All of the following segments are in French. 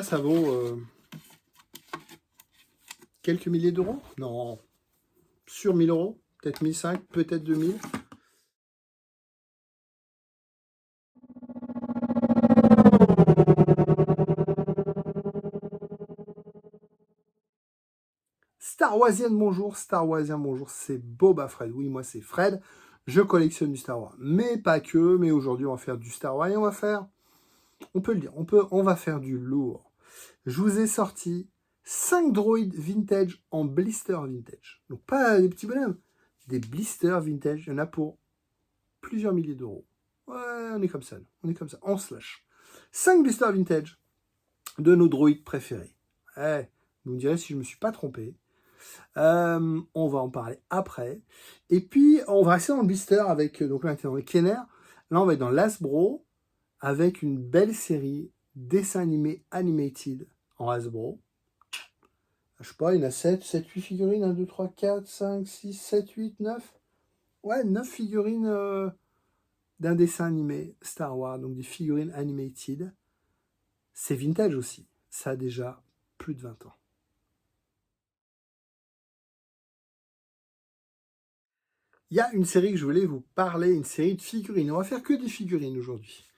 Ça vaut quelques milliers d'euros? Non, sur 1000 euros, peut-être 1500, peut-être 2000. Star Warsien, bonjour, Star Warsien, bonjour, c'est Boba Fred. Oui, moi c'est Fred, je collectionne du Star Wars, mais pas que, mais aujourd'hui on va faire du Star Wars et on peut le dire, on va faire du lourd. Je vous ai sorti 5 droïdes vintage en blister vintage. Donc pas des petits bonhommes, des blisters vintage, il y en a pour plusieurs milliers d'euros. Ouais, on est comme ça, on se lâche. 5 blisters vintage de nos droïdes préférés. Ouais, vous me direz si je ne me suis pas trompé. On va en parler après. Et puis, on va rester dans le blister avec, donc là, on est dans les Kenner. Là, on va être dans l'Hasbro avec une belle série dessin animé animated en Hasbro. Je sais pas, il y en a 7, 8 figurines. 1, 2, 3, 4, 5, 6, 7, 8, 9. Ouais, 9 figurines d'un dessin animé Star Wars, donc des figurines animated. C'est vintage aussi. Ça a déjà plus de 20 ans. Il y a une série que je voulais vous parler, une série de figurines. On va faire que des figurines aujourd'hui.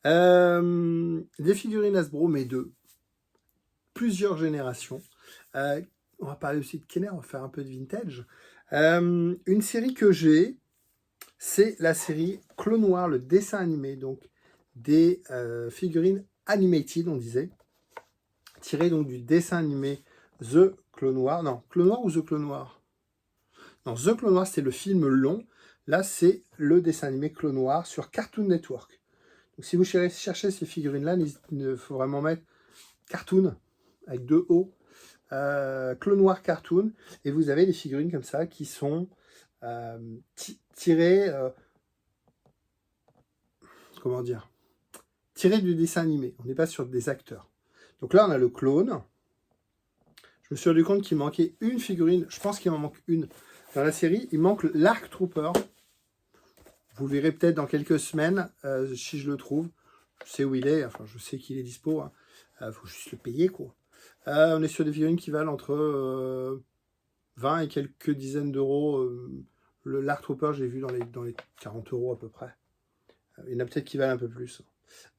Des figurines Hasbro, mais de plusieurs générations. On va parler aussi de Kenner, on va faire un peu de vintage. Une série que j'ai, c'est la série Clone Wars, le dessin animé, donc des figurines animated, on disait, tirées donc du dessin animé The Clone Wars. Non, Clone Wars ou The Clone Wars? Non, The Clone Wars, c'est le film long. Là, c'est le dessin animé Clone Wars sur Cartoon Network. Donc, si vous cherchez ces figurines-là, il faut vraiment mettre Cartoon avec 2 O, Clone Wars Cartoon, et vous avez des figurines comme ça qui sont tirées, comment dire, tirées du dessin animé. On n'est pas sur des acteurs. Donc là, on a le clone. Je me suis rendu compte qu'il manquait une figurine. Je pense qu'il en manque une. Dans la série, il manque l'Arc Trooper. Vous le verrez peut-être dans quelques semaines, si je le trouve. Je sais où il est, enfin je sais qu'il est dispo. Faut juste le payer, quoi. On est sur des figurines qui valent entre 20 et quelques dizaines d'euros. L'Arc Trooper, j'ai vu dans les 40 euros à peu près. Il y en a peut-être qui valent un peu plus.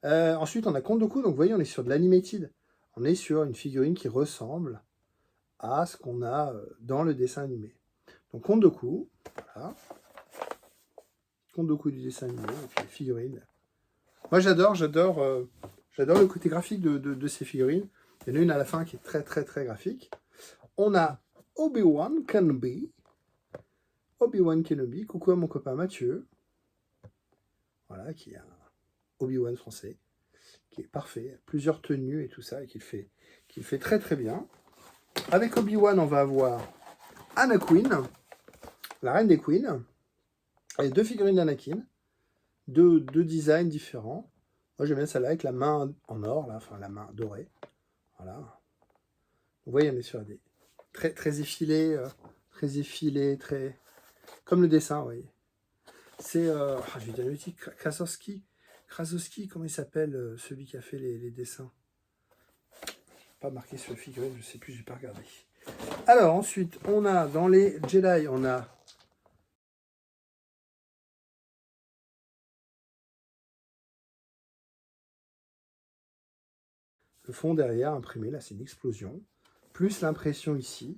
Ensuite, on a Count Dooku. Donc vous voyez, on est sur de l'animated. On est sur une figurine qui ressemble à ce qu'on a dans le dessin animé. Donc Count Dooku, voilà. Count Dooku du dessin animé, et puis les figurines. Moi j'adore le côté graphique de ces figurines. Il y en a une à la fin qui est très très très graphique. On a Obi-Wan Kenobi. Coucou à mon copain Mathieu. Voilà, qui est un Obi-Wan français, qui est parfait, plusieurs tenues et tout ça, et qu'il fait très très bien. Avec Obi-Wan, on va avoir Anna Queen, la reine des queens, et 2 figurines d'Anakin, deux designs différents. Moi j'aime bien celle-là avec la main en or, là, enfin la main dorée. Voilà. Vous voyez, on est sur des très très effilés, très comme le dessin, vous voyez. C'est, je vais dire le titre, Krasowski, comment il s'appelle, celui qui a fait les dessins? Pas marqué sur le figurine, je sais plus, j'ai pas regardé. Alors ensuite, on a dans les Jedi, on a le fond derrière imprimé, là c'est une explosion, plus l'impression ici.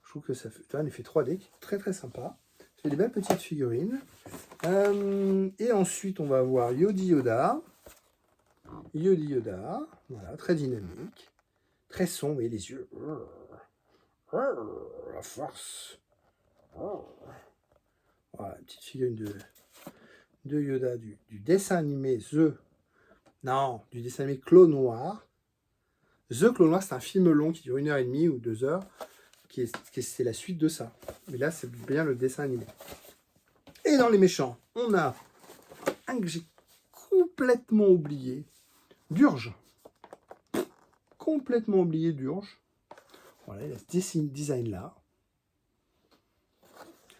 Je trouve que ça fait un effet 3D qui est très très sympa. C'est des belles petites figurines. Et ensuite, on va avoir Yodi Yoda, voilà, très dynamique, très sombre, et les yeux. La force. Voilà, une petite figurine de Yoda du dessin animé du dessin animé Clone Noir. The Clone Noir, c'est un film long qui dure 1h30 ou 2 heures, c'est la suite de ça. Mais là, c'est bien le dessin animé. Et dans les méchants, on a un que j'ai complètement oublié, Durge. Complètement oublié Durge. Voilà, il a ce design-là.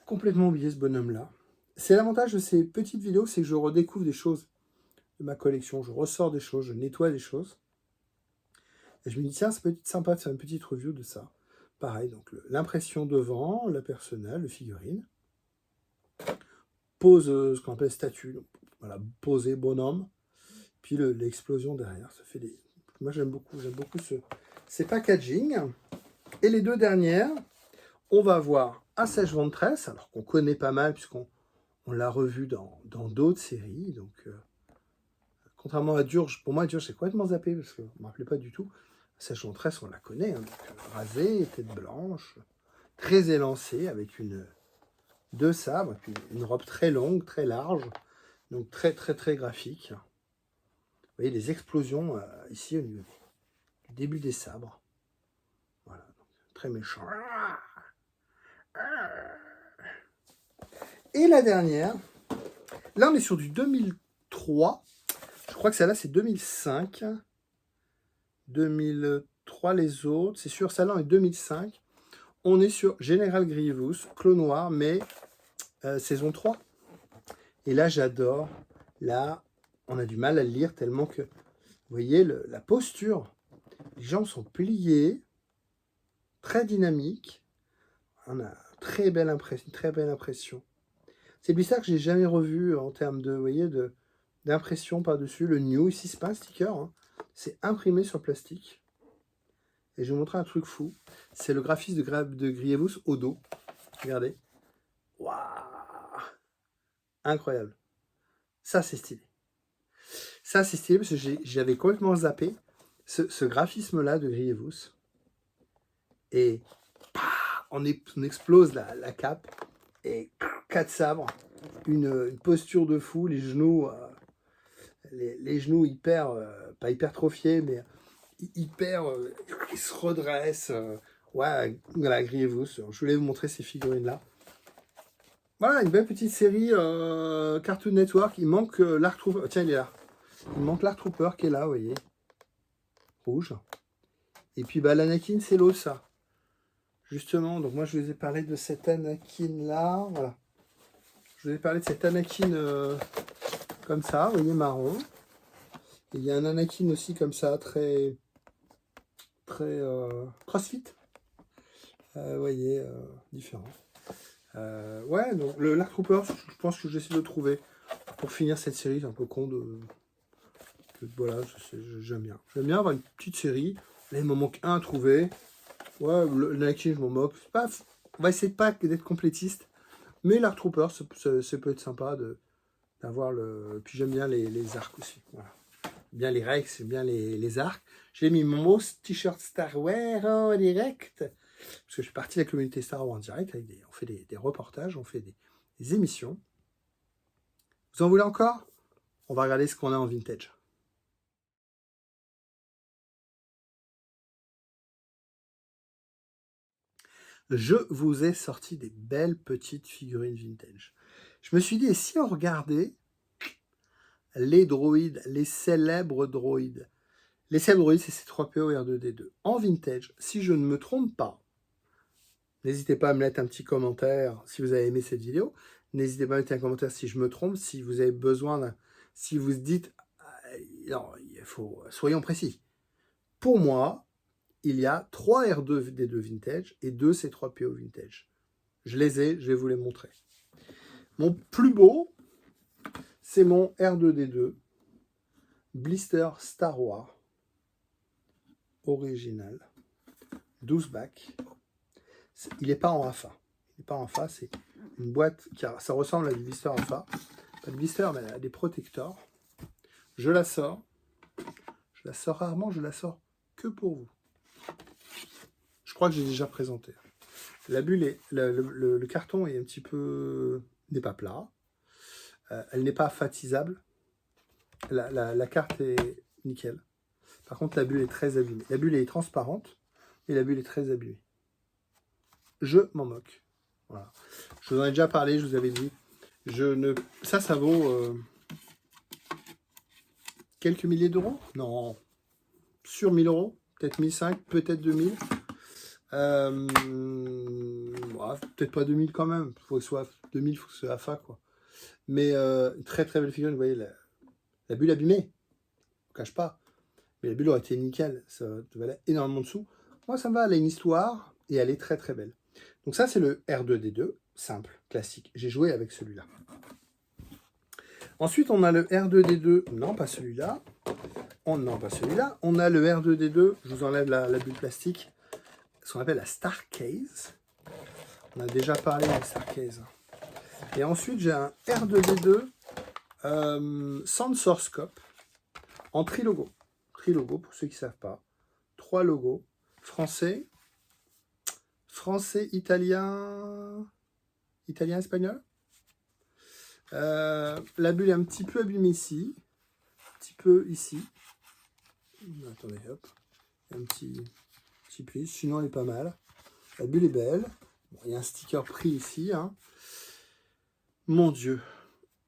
Complètement oublié ce bonhomme-là. C'est l'avantage de ces petites vidéos, c'est que je redécouvre des choses de ma collection. Je ressors des choses, je nettoie des choses. Et je me dis, tiens, ça peut être sympa de faire une petite review de ça. Pareil, donc l'impression devant, la personnelle, le figurine. Pose, ce qu'on appelle statue. Donc, voilà, poser bonhomme. Puis l'explosion derrière. Ça fait des... Moi, j'aime beaucoup ces packaging. Et les deux dernières, on va voir Assèche Ventress, alors qu'on connaît pas mal, puisqu'on l'a revu dans d'autres séries. Donc, contrairement à Durge, pour moi, Durge, c'est complètement zappé, parce que je ne me rappelais pas du tout. Assèche Ventress, on la connaît. Hein, donc, rasée, tête blanche, très élancée, avec deux sabres, puis une robe très longue, très large, donc très, très, très graphique. Vous voyez les explosions ici au niveau du début des sabres. Voilà, donc, très méchant. Et la dernière, là on est sur du 2003, je crois que celle-là c'est 2005, 2003 les autres, c'est sûr, celle-là est 2005. On est sur General Grievous, Clone Noir, mais saison 3. Et là j'adore, là on a du mal à le lire tellement que, vous voyez la posture, les jambes sont pliées, très dynamiques, on a une très belle impression. C'est lui ça que j'ai jamais revu en termes de, vous voyez, d'impression par-dessus. Le new, ici, c'est pas un sticker, hein. C'est imprimé sur plastique. Et je vais vous montrer un truc fou. C'est le graphisme de Grievous au dos. Regardez. Waouh! Incroyable. Ça, c'est stylé. Ça, c'est stylé parce que j'avais complètement zappé ce graphisme-là de Grievous. Et on explose la cape. Et 4 sabres. Une posture de fou, les genoux... les genoux hyper, pas hypertrophiés, mais hyper, ils se redressent. Ouais, voilà, Grievous. Je voulais vous montrer ces figurines-là. Voilà, une belle petite série Cartoon Network. Il manque l'Arc Trooper. Tiens, il est là. Il manque l'Arc Trooper qui est là, vous voyez. Rouge. Et puis, bah, l'Anakin, c'est l'eau, ça. Justement, donc moi, je vous ai parlé de cet Anakin-là. Voilà. Je vous ai parlé de cet Anakin... comme ça, vous voyez, marron. Il y a un Anakin aussi comme ça, très crossfit. Vous voyez, différent. Ouais, donc l'Arc Trooper, je pense que j'essaie de le trouver pour finir cette série. C'est un peu con voilà, j'aime bien. J'aime bien avoir une petite série. Là, il me manque un à trouver. Ouais, l'Anakin, je m'en moque. On va essayer de pas d'être complétiste. Mais l'Arc Trooper, ça peut être sympa d'avoir le... Puis j'aime bien les arcs aussi. Voilà. Bien les Rex, bien les arcs. J'ai mis mon t-shirt Star Wars en direct. Parce que je suis parti de la communauté Star Wars en direct. On fait des reportages, on fait des émissions. Vous en voulez encore? On va regarder ce qu'on a en vintage. Je vous ai sorti des belles petites figurines vintage. Je me suis dit, et si on regardait les droïdes, les célèbres droïdes? Les célèbres droïdes, c'est C3PO et R2D2. En vintage, si je ne me trompe pas, n'hésitez pas à me mettre un petit commentaire si vous avez aimé cette vidéo. N'hésitez pas à mettre un commentaire si je me trompe, si vous avez besoin, si vous dites, non, il faut, soyons précis. Pour moi, il y a 3 R2D2 vintage et 2 C3PO vintage. Je les ai, je vais vous les montrer. Mon plus beau, c'est mon R2D2 Blister Star Wars original 12 bacs. Il n'est pas en AFA. Il n'est pas en AFA, c'est une boîte qui ça ressemble à du blister AFA. Pas de blister, mais à des protecteurs. Je la sors. Je la sors rarement, je la sors que pour vous. Je crois que j'ai déjà présenté. La bulle est, le carton est un petit peu... n'est pas plat. Elle n'est pas fatisable. La carte est nickel. Par contre, la bulle est très abîmée. La bulle est transparente et la bulle est très abîmée. Je m'en moque. Voilà. Je vous en ai déjà parlé, je vous avais dit. Ça vaut quelques milliers d'euros? Non. Sur 1000 euros? Peut-être 1500, peut-être 2000. Peut-être pas 2000 quand même. Il faut que ce soit 2000, il faut que ce soit AFA, quoi. Mais très très belle figurine. Vous voyez la bulle abîmée. Je ne cache pas. Mais la bulle aurait été nickel, ça te valait énormément de sous. Moi, ça me va, elle a une histoire et elle est très très belle. Donc ça, c'est le R2D2, simple, classique. J'ai joué avec celui-là. Ensuite, on a le R2D2, non, pas celui-là. Non, pas celui-là. On a le R2D2, je vous enlève la bulle plastique, ce qu'on appelle la Star Case. On a déjà parlé de la Star Case. Et ensuite, j'ai un R2D2 Sensorscope en trilogo. Trilogo, pour ceux qui ne savent pas. 3 logos. Français, italien, espagnol. La bulle est un petit peu abîmée ici. Un petit peu ici. Attendez, hop. Un petit pli. Sinon, elle est pas mal. La bulle est belle. Bon, il y a un sticker pris ici. Hein. Mon Dieu.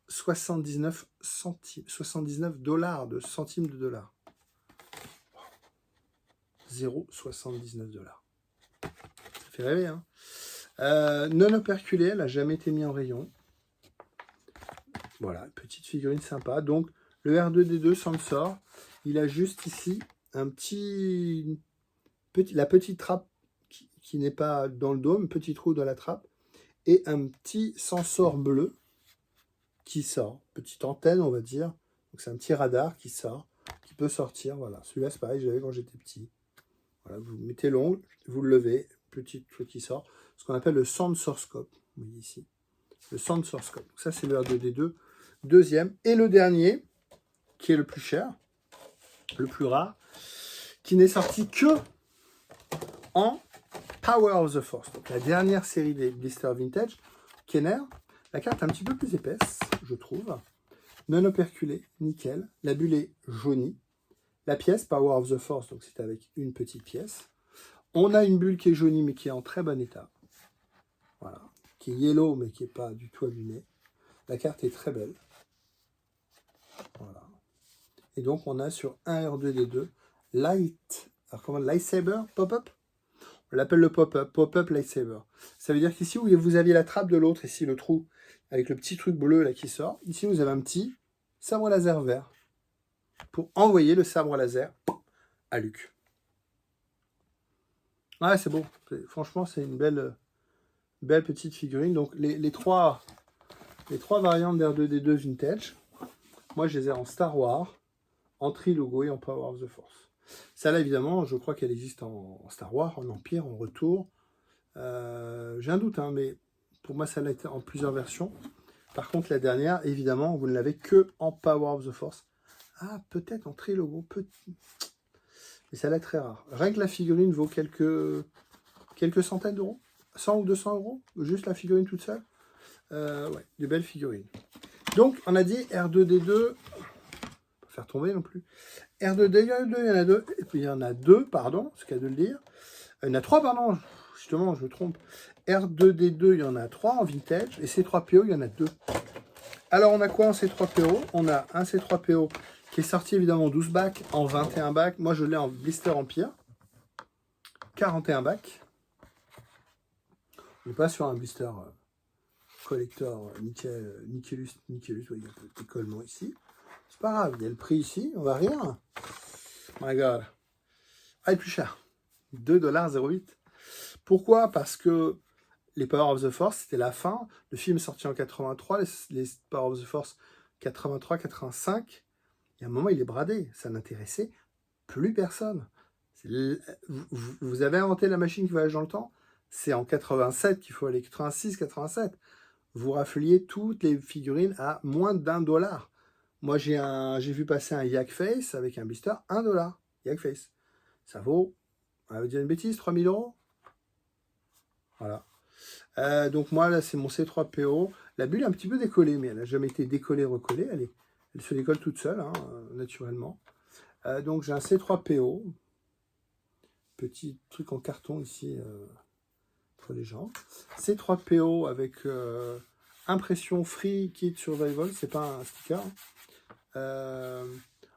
79 centimes. 79 dollars de centimes de dollars. 0,79 dollars. Ça fait rêver, hein. Non operculé, elle n'a jamais été mise en rayon. Voilà, petite figurine sympa. Donc, le R2D2 Sensor, il a juste ici un la petite trappe qui n'est pas dans le dôme, petit trou dans la trappe, et un petit sensor bleu qui sort. Petite antenne, on va dire. Donc, c'est un petit radar qui sort, qui peut sortir. Voilà, celui-là, c'est pareil, j'avais quand j'étais petit. Voilà, vous mettez l'ongle, vous le levez, petit truc qui sort. Ce qu'on appelle le Sensorscope. Vous voyez ici. Le Sensorscope. Donc ça, c'est le R2D2. Deuxième. Et le dernier, qui est le plus cher, le plus rare, qui n'est sorti que en Power of the Force. Donc la dernière série des blisters vintage, Kenner. La carte est un petit peu plus épaisse, je trouve. Non operculé, nickel. La bulle est jaunie. La pièce, Power of the Force, donc c'est avec une petite pièce. On a une bulle qui est jaunie, mais qui est en très bon état. Voilà. Qui est yellow, mais qui n'est pas du tout abîmée. La carte est très belle. Voilà. Et donc, on a sur un R2D2, Light. Alors, comment? Lightsaber? Pop-up? On l'appelle le pop-up. Pop-up Lightsaber. Ça veut dire qu'ici, où vous aviez la trappe de l'autre, ici, le trou, avec le petit truc bleu là qui sort. Ici, vous avez un petit sabre laser vert. Pour envoyer le sabre laser à Luke. Ouais, c'est beau. Franchement, c'est une belle petite figurine. Donc, les trois variantes d'R2D2 vintage. Moi, je les ai en Star Wars, en Trilogo et en Power of the Force. Celle-là, évidemment, je crois qu'elle existe en Star Wars, en Empire, en Retour. J'ai un doute, hein, mais pour moi, celle-là était en plusieurs versions. Par contre, la dernière, évidemment, vous ne l'avez que en Power of the Force. Ah, peut-être en Trilogo, mais celle-là est très rare. Rien que la figurine vaut quelques centaines d'euros. 100 ou 200 euros. Juste la figurine toute seule. Ouais, de belles figurines. Donc, on a dit R2D2. Pas faire tomber non plus. R2D2, il y en a deux. Et puis, il y en a deux, pardon. C'est qu'à de le dire. Il y en a trois, pardon. Justement, je me trompe. R2D2, il y en a trois en vintage. Et C3PO, il y en a deux. Alors, on a quoi en C3PO? On a un C3PO qui est sorti évidemment en 12 bacs, en 21 bacs. Moi, je l'ai en blister Empire. 41 bacs. On n'est pas sur un blister collector Nickelus. Ouais, il y a le collement ici. C'est pas grave, il y a le prix ici. On va rire. My God. Ah, il est plus cher. 2,08 $. Pourquoi? Parce que les Power of the Force, c'était la fin. Le film est sorti en 83. Les Power of the Force 83, 85. Il y a un moment, il est bradé. Ça n'intéressait plus personne. Vous avez inventé la machine qui voyage dans le temps. C'est en 87 qu'il faut aller. 86, 87. Vous rafliez toutes les figurines à moins d'$1. Moi, j'ai vu passer un Yak Face avec un blister, $1. Yak Face. Ça vaut, on va dire une bêtise, 3000 €. Voilà. Donc moi, là, c'est mon C3PO. La bulle est un petit peu décollée, mais elle n'a jamais été décollée, recollée. Elle se décolle toute seule, hein, naturellement. Donc j'ai un C3PO. Petit truc en carton ici pour les gens. C3PO avec impression Free Kit Survival. C'est pas un sticker.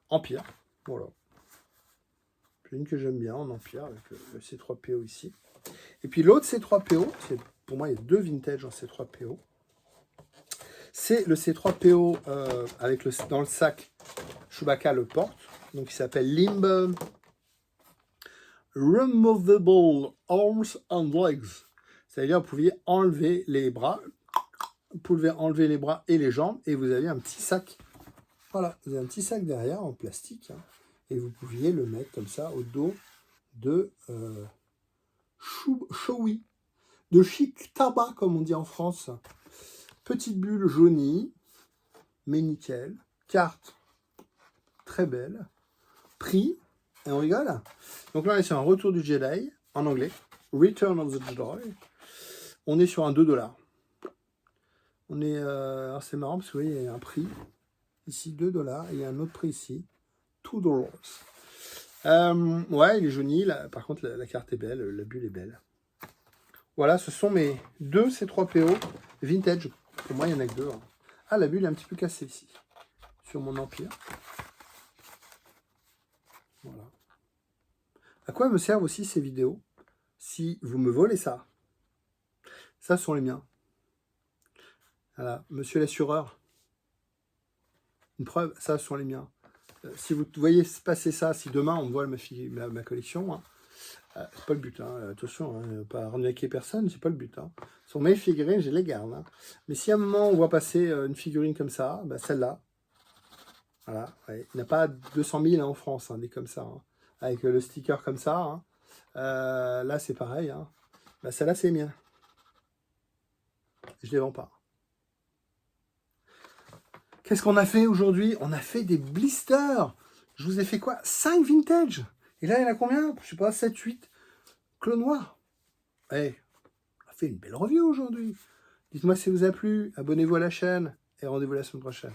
Empire. Voilà. Une que j'aime bien en Empire avec le C3PO ici. Et puis l'autre C3PO, pour moi il y a deux vintage en C3PO. C'est le C3PO avec dans le sac Chewbacca le porte. Donc il s'appelle Limb Removable Arms and Legs. C'est-à-dire vous pouviez enlever les bras, vous pouvez enlever les bras et les jambes et vous avez un petit sac. Voilà, vous avez un petit sac derrière en plastique hein, et vous pouviez le mettre comme ça au dos de Shoei, de Chic Tabac comme on dit en France. Petite bulle jaunie, mais nickel. Carte très belle. Prix, et on rigole. Donc là, on est sur un retour du Jedi en anglais. Return of the Jedi. On est sur un 2$. On est, alors c'est marrant parce que vous voyez, il y a un prix ici 2$, et il y a un autre prix ici 2$. Ouais, il est jauni. Là, par contre, la carte est belle, la bulle est belle. Voilà, ce sont mes 2 C3PO vintage. Pour moi, il n'y en a que 2. Hein. Ah, la bulle est un petit peu cassée ici, sur mon Empire. Voilà. À quoi me servent aussi ces vidéos si vous me volez ça? Ça sont les miens. Voilà, monsieur l'assureur. Une preuve, ça sont les miens. Si vous voyez passer ça, si demain on me vole ma collection, hein, c'est pas le but. Hein, attention, hein, pas arnaquer personne, c'est pas le but. Hein. Ce sont mes figurines, je les garde. Hein. Mais si à un moment on voit passer une figurine comme ça, bah, celle-là, voilà, ouais, il n'y a pas 200 000 hein, en France, hein, des comme ça, hein, avec le sticker comme ça. Hein. Là, c'est pareil. Hein. Bah, celle-là, c'est mien. Je ne les vends pas. Qu'est-ce qu'on a fait aujourd'hui? On a fait des blisters. Je vous ai fait quoi? 5 vintage. Et là, il y en a combien? Je sais pas, 7, 8 clones noirs. Hey, on a fait une belle review aujourd'hui. Dites-moi si ça vous a plu. Abonnez-vous à la chaîne. Et rendez-vous la semaine prochaine.